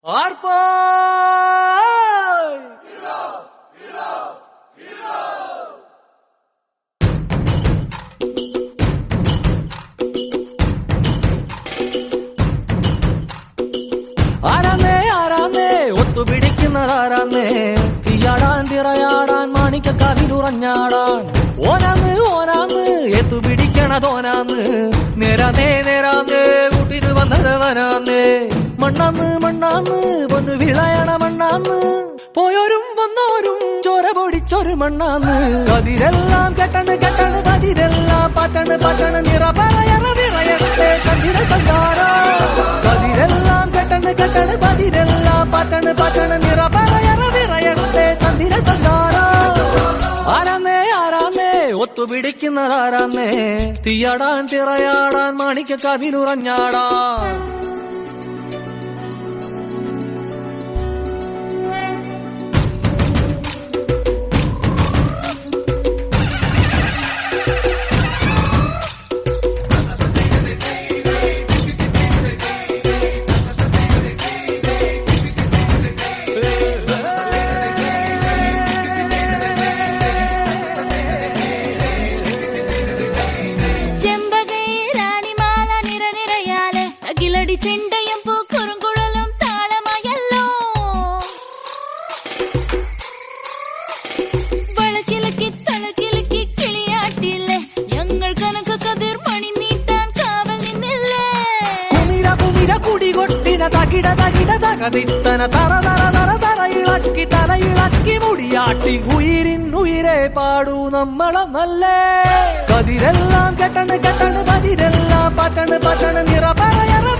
ആർപ്പാ ആരാന്നേ ഒത്തുപിടിക്കുന്നതാരാന്നേ തീയാടാൻ തിറയാടാൻ മാണിക്കക്കാവിലുറഞ്ഞാടാൻ ഓനാന്ന് എത്തുപിടിക്കണതോനാന്ന് നേരാന്നേ കൂട്ടിന് വന്നതവനാന്നേ മണ്ണാന്ന് പൊന്നു വിളയണ മണ്ണാന്ന് പോയോരും വന്നോരും ചോര പൊടിച്ചൊരു മണ്ണാന്ന് കതിരെല്ലാം കെട്ടണ് പതിരെല്ലാം പട്ടണ് നിറ പറയണേ കതിര തന്നാരോ കതിരെല്ലാം കെട്ടണ് പതിരെല്ലാം പട്ടണ് നിറ പറയണേ കതിര തന്നാരോ ആരാന്നേ ഒത്തുപിടിക്കുന്നതാരാന്നേ തീയാടാൻ തിറയാടാൻ മാണിക്കക്കാവിലുറഞ്ഞാടാൻ ചെണ്ടയും പൂക്കുറുങ്കുഴലും താളമായല്ലോ വളക്കിലക്കി തളക്കിലക്കി കിളിയാട്ടില്ലേ ഞങ്ങൾ കനക കതിർ പണി നീട്ടാൻ കാവൽ നിന്നില്ലേ കുമിര കുടികൊട്ടിന തകിട തകതിത്തന തറയിളക്കി മുടിയാട്ടി ഉയിരെ പാടൂ നമ്മളെന്നല്ലേ കതിരെല്ലാം കെട്ടണ് പതിരെല്ലാം പട്ടണ് നിറ പറയണ